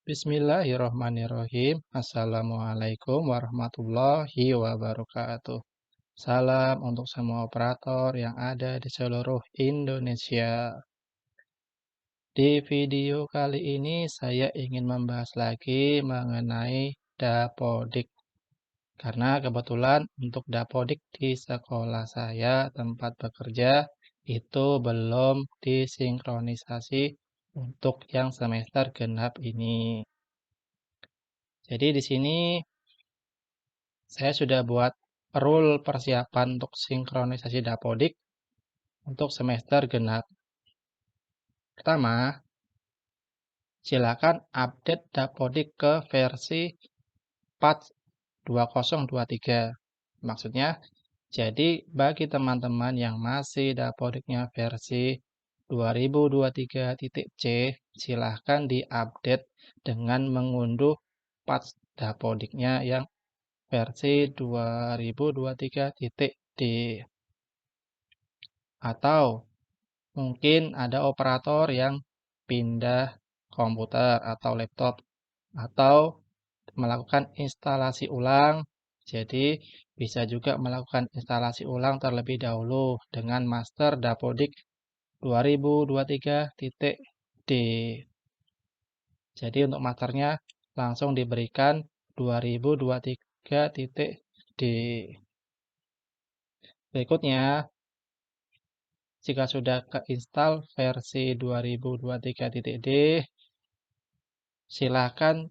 Bismillahirrohmanirrohim. Assalamualaikum warahmatullahi wabarakatuh. Salam untuk semua operator yang ada di seluruh Indonesia. Di video kali ini saya ingin membahas lagi mengenai dapodik. Karena kebetulan untuk dapodik di sekolah saya tempat bekerja itu belum disinkronisasi untuk yang semester genap ini. Jadi di sini saya sudah buat rule persiapan untuk sinkronisasi dapodik untuk semester genap. Pertama, silakan update dapodik ke versi patch 2023. Maksudnya, jadi bagi teman-teman yang masih dapodiknya versi 2023.c, silahkan diupdate dengan mengunduh patch dapodiknya yang versi 2023.d. Atau mungkin ada operator yang pindah komputer atau laptop atau melakukan instalasi ulang. Jadi bisa juga melakukan instalasi ulang terlebih dahulu dengan master dapodik 2023.d. Jadi untuk masternya langsung diberikan 2023.d. Berikutnya, jika sudah keinstal versi 2023.d, silakan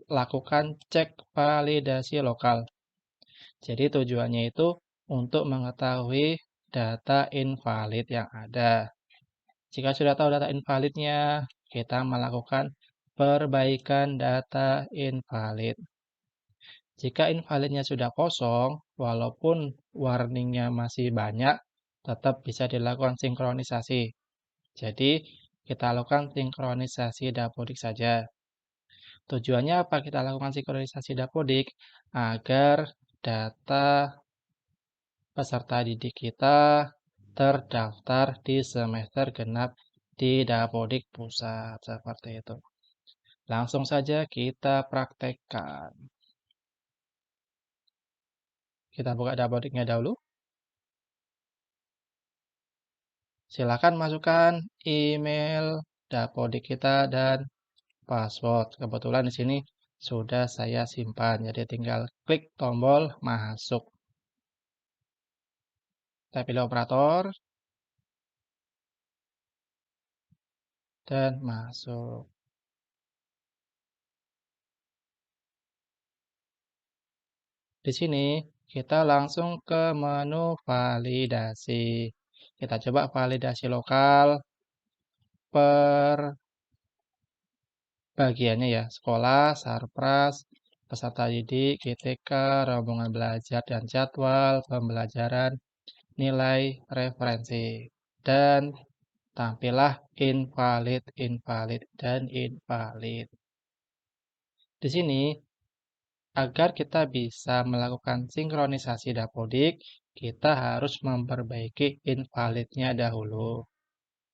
lakukan cek validasi lokal. Jadi tujuannya itu untuk mengetahui data invalid yang ada. Jika sudah tahu data invalidnya, kita melakukan perbaikan data invalid. Jika invalidnya sudah kosong, walaupun warningnya masih banyak, tetap bisa dilakukan sinkronisasi. Jadi, kita lakukan sinkronisasi dapodik saja. Tujuannya apa kita lakukan sinkronisasi dapodik? Agar data peserta didik kita terdaftar di semester genap di dapodik pusat. Seperti itu. Langsung saja kita praktekkan. Kita buka dapodiknya dahulu. Silakan masukkan email dapodik kita dan password. Kebetulan di sini sudah saya simpan, jadi tinggal klik tombol masuk. Kita pilih operator dan masuk. Di sini kita langsung ke menu validasi. Kita coba validasi lokal per bagiannya ya, sekolah, sarpras, peserta didik, GTK, rombongan belajar dan jadwal pembelajaran, nilai referensi. Dan tampillah invalid, invalid, dan invalid. Di sini, agar kita bisa melakukan sinkronisasi dapodik, kita harus memperbaiki invalidnya dahulu.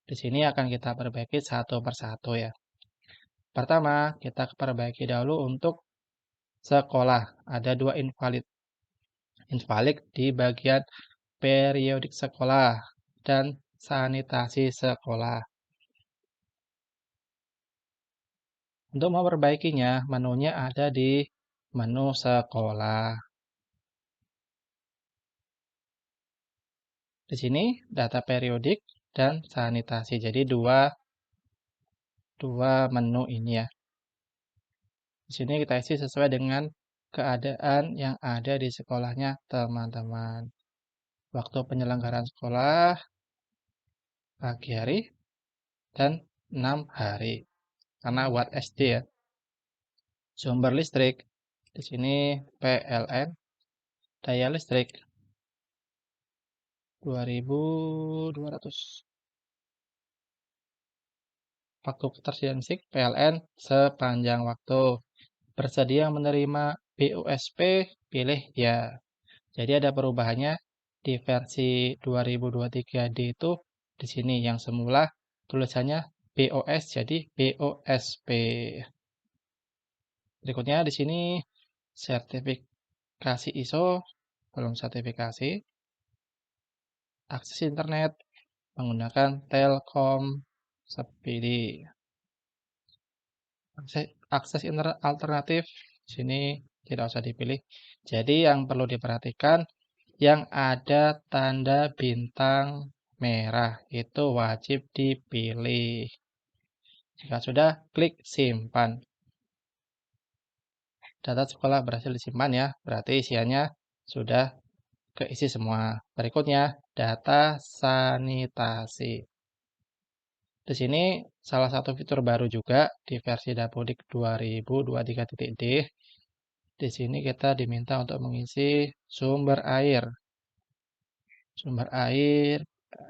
Di sini akan kita perbaiki satu persatu ya. Pertama, kita perbaiki dahulu untuk sekolah. Ada dua invalid. Invalid di bagian periodik sekolah dan sanitasi sekolah. Untuk memperbaikinya, menunya ada di menu sekolah. Di sini data periodik dan sanitasi. Jadi dua menu ini ya. Di sini kita isi sesuai dengan keadaan yang ada di sekolahnya teman-teman. Waktu penyelenggaraan sekolah, pagi hari, dan 6 hari. Karena buat SD ya. Sumber listrik. Di sini PLN. Daya listrik 2200. Waktu ketersediaan listrik PLN sepanjang waktu. Bersedia menerima BUSP, pilih ya. Jadi ada perubahannya di versi 2023D itu di sini yang semula tulisannya BOS jadi BOSP. Berikutnya di sini sertifikasi ISO, belum sertifikasi, akses internet menggunakan Telkom Speedy. Akses internet alternatif di sini tidak usah dipilih. Jadi yang perlu diperhatikan yang ada tanda bintang merah itu wajib dipilih. Jika sudah, klik simpan. Data sekolah berhasil disimpan ya, berarti isiannya sudah keisi semua. Berikutnya, data sanitasi. Di sini salah satu fitur baru juga di versi Dapodik 2023.d. Di sini kita diminta untuk mengisi sumber air. Sumber air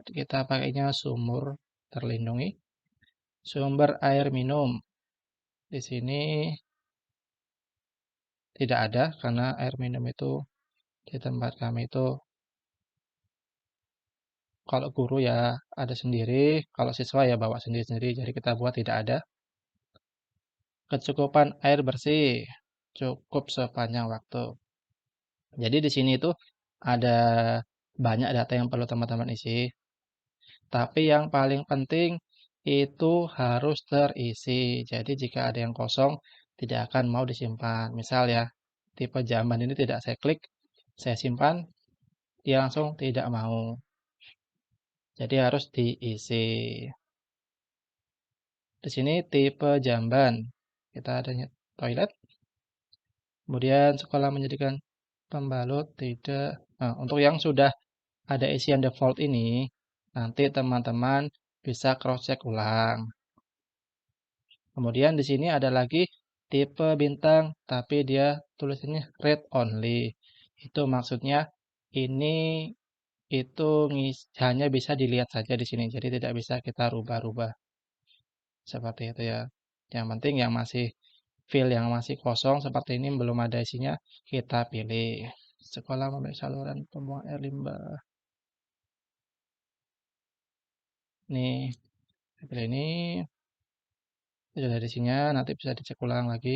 kita pakainya sumur terlindungi. Sumber air minum. Di sini tidak ada karena air minum itu di tempat kami itu kalau guru ya ada sendiri, kalau siswa ya bawa sendiri-sendiri. Jadi kita buat tidak ada. Kecukupan air bersih cukup sepanjang waktu. Jadi di sini itu ada banyak data yang perlu teman-teman isi. Tapi yang paling penting itu harus terisi. Jadi jika ada yang kosong tidak akan mau disimpan. Misal ya, tipe jamban ini tidak saya klik, saya simpan, dia langsung tidak mau. Jadi harus diisi. Di sini tipe jamban. Kita adanya toilet. Kemudian sekolah menyediakan pembalut tidak. Nah, untuk yang sudah ada isian default ini, nanti teman-teman bisa cross-check ulang. Kemudian di sini ada lagi tipe bintang, tapi dia tulisannya read only. Itu maksudnya ini itu hanya bisa dilihat saja di sini, jadi tidak bisa kita rubah-rubah. Seperti itu ya. Yang penting yang masih fill yang masih kosong seperti ini belum ada isinya, kita pilih. Sekolah memiliki saluran pembuangan air limbah. Nih, saya pilih ini. Sudah ada isinya, nanti bisa dicek ulang lagi.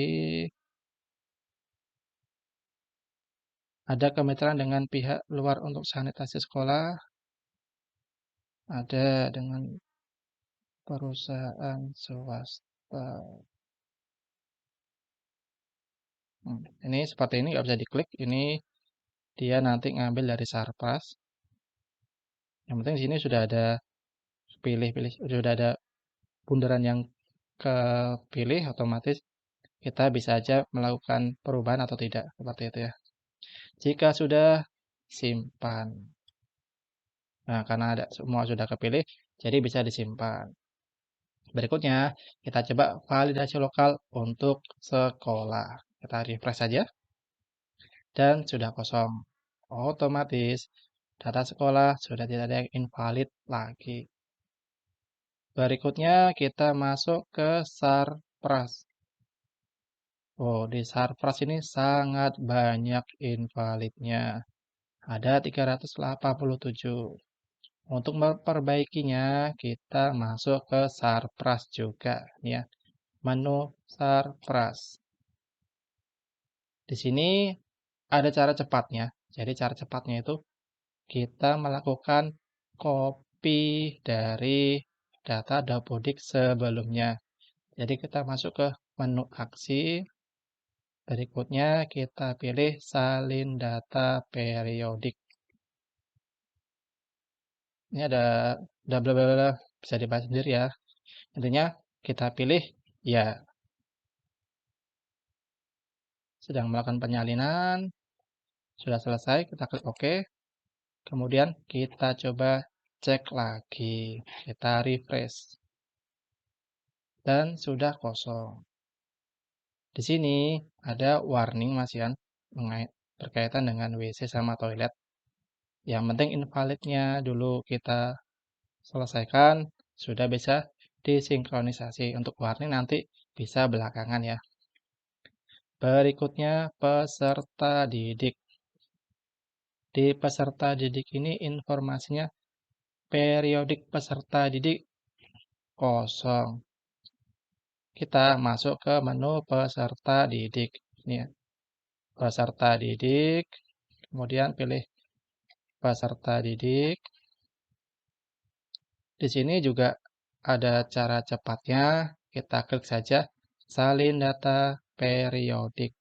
Ada kemitraan dengan pihak luar untuk sanitasi sekolah. Ada dengan perusahaan swasta. Ini seperti ini nggak bisa diklik. Ini dia nanti ngambil dari Sarpras. Yang penting di sini sudah ada pilih-pilih, sudah ada bundaran yang kepilih otomatis kita bisa aja melakukan perubahan atau tidak seperti itu ya. Jika sudah simpan. Nah, karena ada semua sudah kepilih, jadi bisa disimpan. Berikutnya, kita coba validasi lokal untuk sekolah. Kita refresh saja dan sudah kosong. Otomatis data sekolah sudah tidak ada yang invalid lagi. Berikutnya kita masuk ke Sarpras. Oh, di Sarpras ini sangat banyak invalidnya. Ada 387. Untuk memperbaikinya, kita masuk ke Sarpras juga, ya. Menu Sarpras. Di sini ada cara cepatnya. Jadi cara cepatnya itu kita melakukan copy dari data Dapodik sebelumnya. Jadi kita masuk ke menu aksi. Berikutnya kita pilih salin data periodik. Ini ada bla bla bla, bisa dibaca sendiri ya. Intinya kita pilih ya. Sedang melakukan penyalinan, sudah selesai, kita klik OK. Kemudian kita coba cek lagi, kita refresh. Dan sudah kosong. Di sini ada warning Mas Yan berkaitan dengan WC sama toilet. Yang penting invalidnya dulu kita selesaikan, sudah bisa disinkronisasi. Untuk warning nanti bisa belakangan ya. Berikutnya peserta didik. Di peserta didik ini informasinya periodik peserta didik kosong. kita masuk ke menu peserta didik. Ini ya, peserta didik, kemudian pilih peserta didik. Di sini juga ada cara cepatnya, kita klik saja salin data periodik.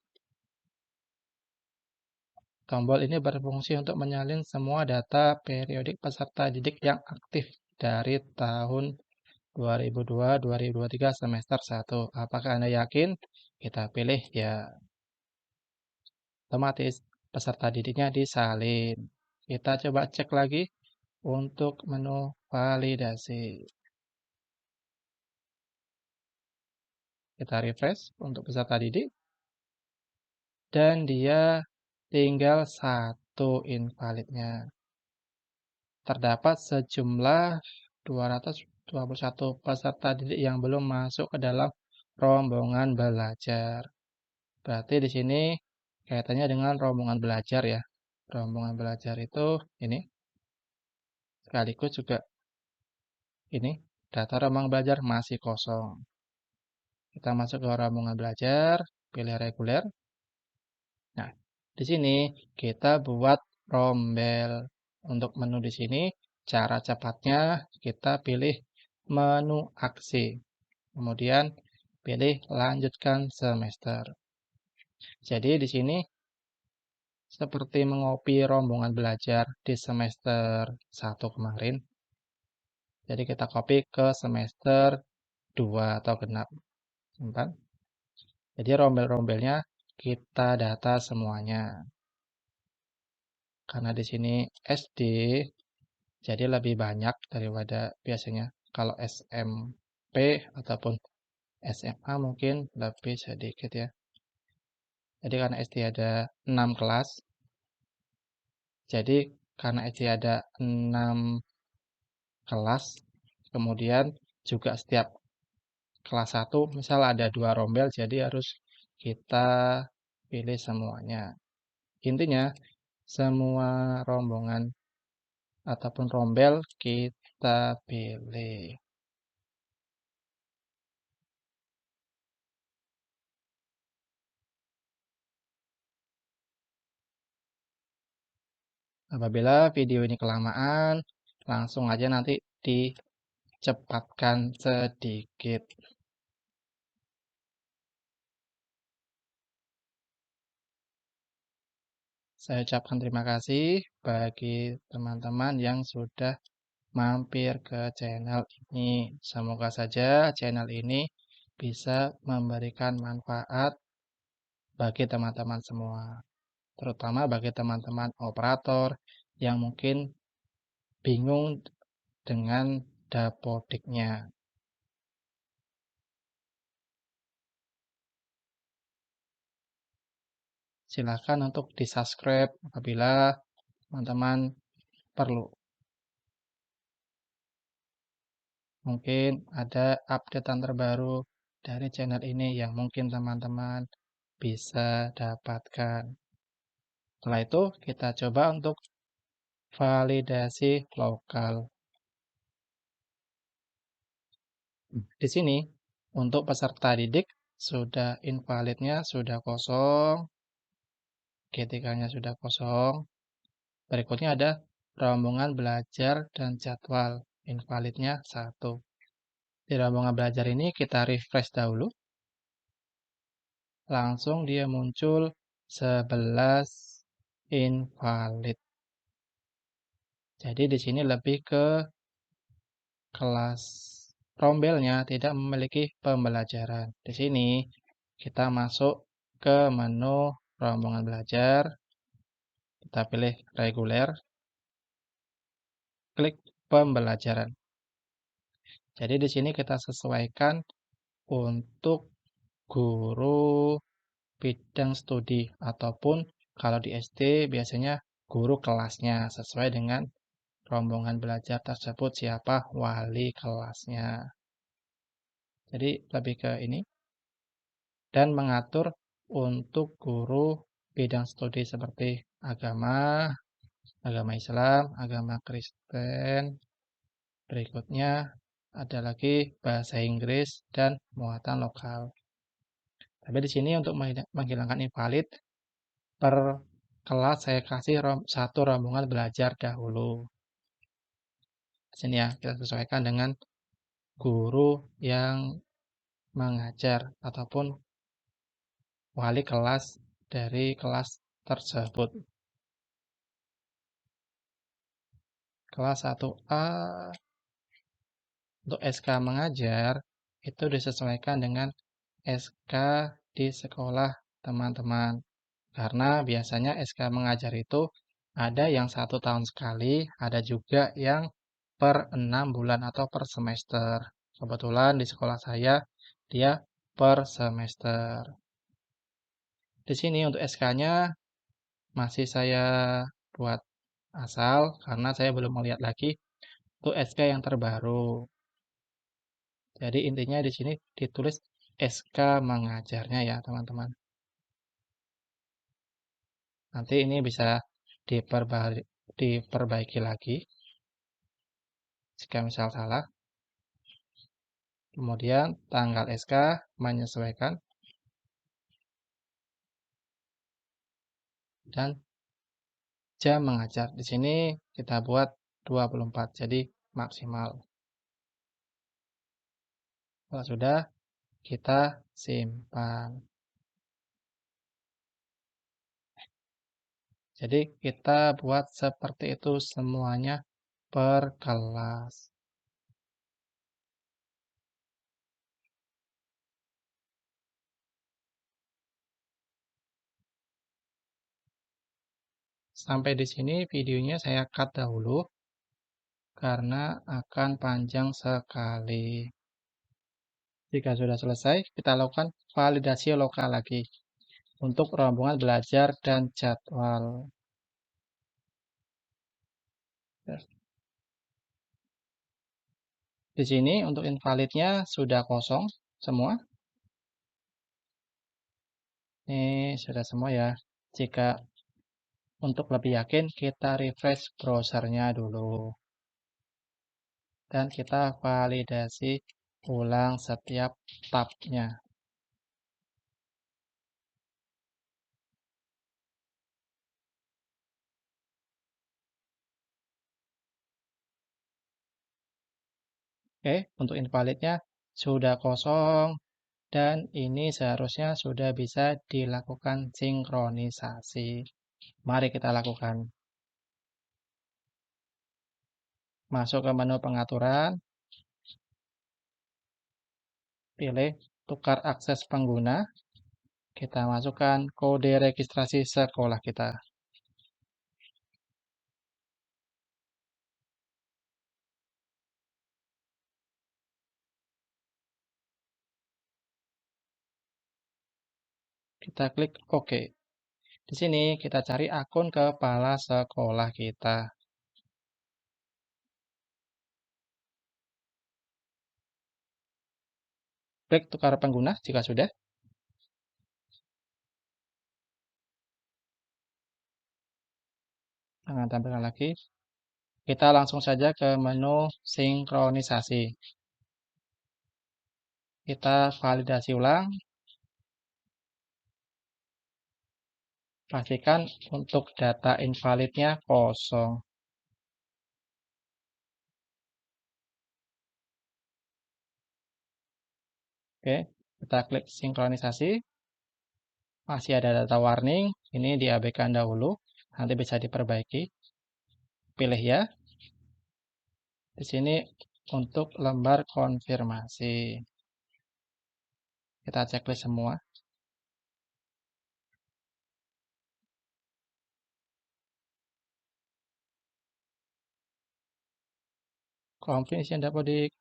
Tombol ini berfungsi untuk menyalin semua data periodik peserta didik yang aktif dari tahun 2002-2023 semester 1. Apakah Anda yakin? Kita pilih ya. Otomatis peserta didiknya disalin. Kita coba cek lagi untuk menu validasi. Kita refresh untuk peserta didik. Dan dia tinggal satu invalidnya. Terdapat sejumlah 221 peserta didik yang belum masuk ke dalam rombongan belajar. Berarti di sini kaitannya dengan rombongan belajar ya. Rombongan belajar itu ini sekaligus juga ini data rombongan belajar masih kosong. Kita masuk ke rombongan belajar, pilih reguler. Nah, di sini kita buat rombel. Untuk menu di sini, cara cepatnya kita pilih menu aksi. Kemudian pilih lanjutkan semester. Jadi di sini seperti mengopi rombongan belajar di semester 1 kemarin. Jadi kita copy ke semester 2 atau genap. Simpan. Jadi rombel-rombelnya kita data semuanya. Karena di sini SD, jadi lebih banyak daripada biasanya. Kalau SMP ataupun SMA mungkin lebih sedikit ya. Jadi karena SD ada 6 kelas, jadi karena SD ada 6 kelas, kemudian juga setiap kelas 1 misal ada 2 rombel, jadi harus kita pilih semuanya. Intinya, semua rombongan ataupun rombel kita pilih. Apabila video ini kelamaan, langsung aja nanti dicepatkan sedikit. Saya ucapkan terima kasih bagi teman-teman yang sudah mampir ke channel ini. Semoga saja channel ini bisa memberikan manfaat bagi teman-teman semua, terutama bagi teman-teman operator yang mungkin bingung dengan dapodiknya. Silakan untuk di-subscribe apabila teman-teman perlu. Mungkin ada updatean terbaru dari channel ini yang mungkin teman-teman bisa dapatkan. Setelah itu, kita coba untuk validasi lokal. Di sini, untuk peserta didik, sudah invalidnya sudah kosong, GTK-nya sudah kosong. Berikutnya ada rombongan belajar dan jadwal. Invalidnya 1. Di rombongan belajar ini kita refresh dahulu. Langsung dia muncul 11 invalid. Jadi di sini lebih ke kelas rombelnya tidak memiliki pembelajaran. Di sini kita masuk ke menu rombongan belajar. Kita pilih reguler. Klik pembelajaran. Jadi di sini kita sesuaikan untuk guru bidang studi ataupun kalau di SD biasanya guru kelasnya sesuai dengan rombongan belajar tersebut siapa wali kelasnya. Jadi lebih ke ini dan mengatur untuk guru bidang studi seperti agama, agama Islam, agama Kristen. Berikutnya ada lagi bahasa Inggris dan muatan lokal. Tapi di sini untuk menghilangkan invalid, per kelas saya kasih satu rombongan belajar dahulu. Di sini ya, kita sesuaikan dengan guru yang mengajar ataupun wali kelas dari kelas tersebut. Kelas 1A untuk SK mengajar itu disesuaikan dengan SK di sekolah teman-teman. Karena biasanya SK mengajar itu ada yang 1 tahun sekali, ada juga yang per 6 bulan atau per semester. Kebetulan di sekolah saya dia per semester. Di sini untuk SK-nya masih saya buat asal karena saya belum melihat lagi untuk SK yang terbaru. Jadi intinya di sini ditulis SK mengajarnya ya teman-teman. Nanti ini bisa diperbaiki lagi jika misal salah. Kemudian tanggal SK menyesuaikan dan jam mengajar. Di sini kita buat 24 jadi maksimal. Kalau sudah kita simpan. Jadi kita buat seperti itu semuanya per kelas. Sampai di sini videonya saya cut dahulu karena akan panjang sekali. Jika sudah selesai, kita lakukan validasi lokal lagi untuk rombongan belajar dan jadwal. Di sini untuk invalidnya sudah kosong semua. Ini sudah semua ya. Jika untuk lebih yakin, kita refresh browsernya dulu. Dan kita validasi ulang setiap tabnya. Oke, untuk invalidnya sudah kosong. Dan ini seharusnya sudah bisa dilakukan sinkronisasi. Mari kita lakukan. Masuk ke menu pengaturan, pilih tukar akses pengguna. Kita masukkan kode registrasi sekolah kita. Kita klik OK. Di sini kita cari akun kepala sekolah kita. Klik tukar pengguna jika sudah. Jangan tampilkan lagi. Kita langsung saja ke menu sinkronisasi. Kita validasi ulang. Pastikan untuk data invalidnya kosong. Oke, kita klik sinkronisasi. Masih ada data warning, ini diabaikan dahulu, nanti bisa diperbaiki. Pilih ya. Di sini untuk lembar konfirmasi. Kita checklist semua. Confirmation dapat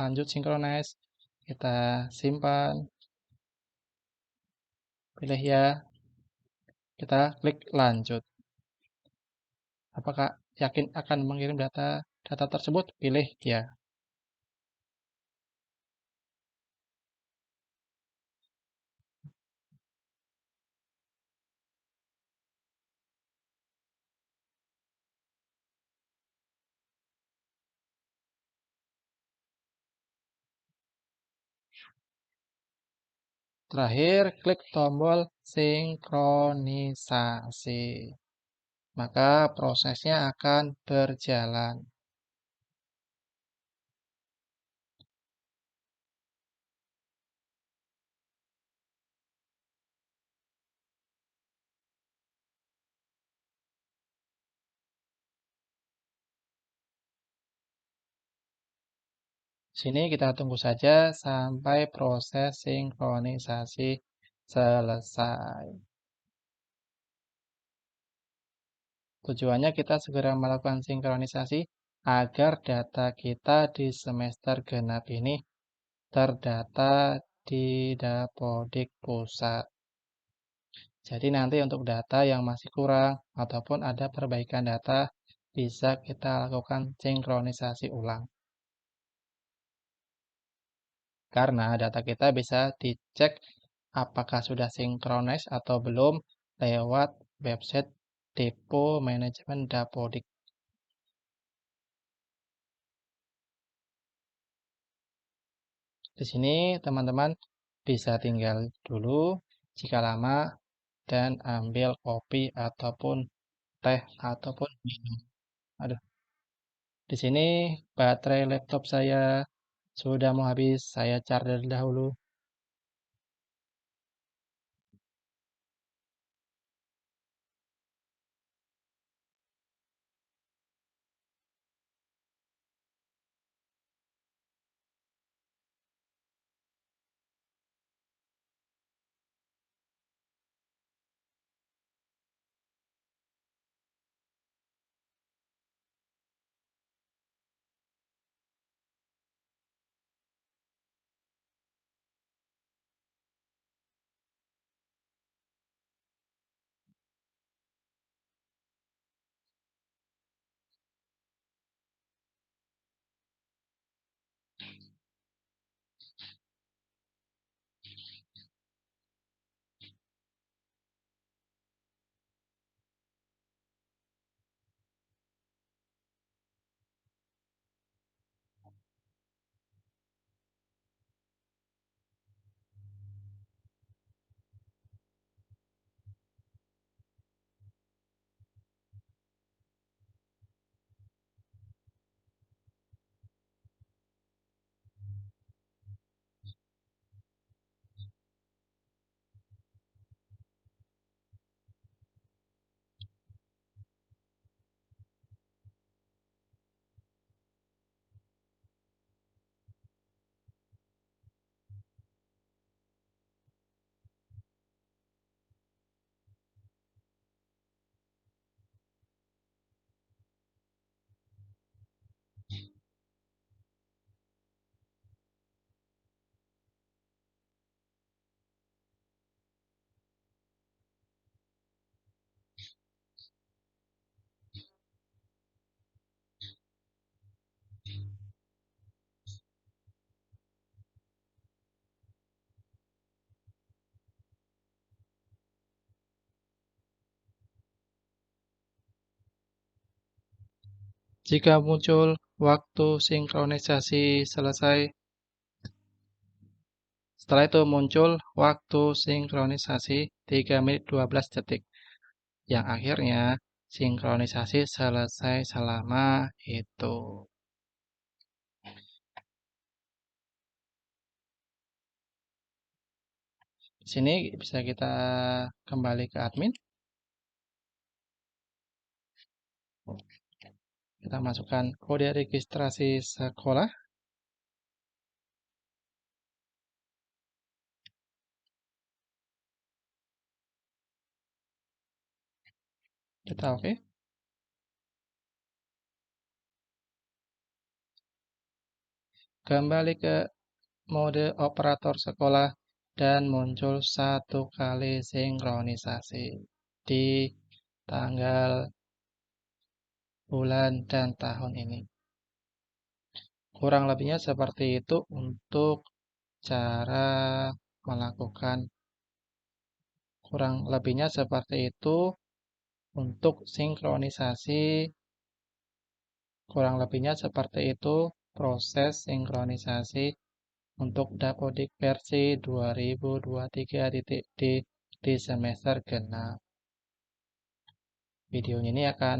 lanjut synchronize. Kita simpan. Pilih ya. Kita klik lanjut. Apakah yakin akan mengirim data tersebut? Pilih ya. Terakhir, klik tombol sinkronisasi. Maka prosesnya akan berjalan. Sini kita tunggu saja sampai proses sinkronisasi selesai. Tujuannya kita segera melakukan sinkronisasi agar data kita di semester genap ini terdata di Dapodik Pusat. Jadi nanti untuk data yang masih kurang ataupun ada perbaikan data bisa kita lakukan sinkronisasi ulang. Karena data kita bisa dicek apakah sudah sinkronis atau belum lewat website Depo Manajemen Dapodik. Di sini teman-teman bisa tinggal dulu jika lama dan ambil kopi ataupun teh ataupun minum. Aduh, di sini baterai laptop saya sudah mau habis, saya charger dahulu. Jika muncul waktu sinkronisasi selesai, setelah itu muncul waktu sinkronisasi 3 menit 12 detik. Yang akhirnya sinkronisasi selesai selama itu. Di sini bisa kita kembali ke admin. Kita masukkan kode registrasi sekolah. Kita oke. Kembali ke mode operator sekolah dan muncul satu kali sinkronisasi di tanggal, bulan, dan tahun ini. Kurang lebihnya seperti itu untuk cara melakukan kurang lebihnya seperti itu untuk sinkronisasi. Kurang lebihnya seperti itu proses sinkronisasi untuk Dapodik versi 2023.d di semester genap. Videonya ini akan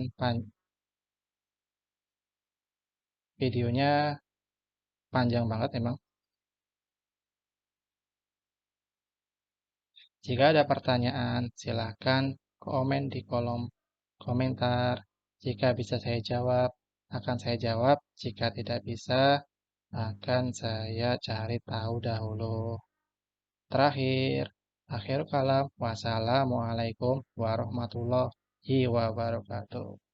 videonya panjang banget emang. Jika ada pertanyaan, silakan komen di kolom komentar. Jika bisa saya jawab, akan saya jawab. Jika tidak bisa, akan saya cari tahu dahulu. Terakhir, akhir kalam, wassalamualaikum warahmatullahi wabarakatuh.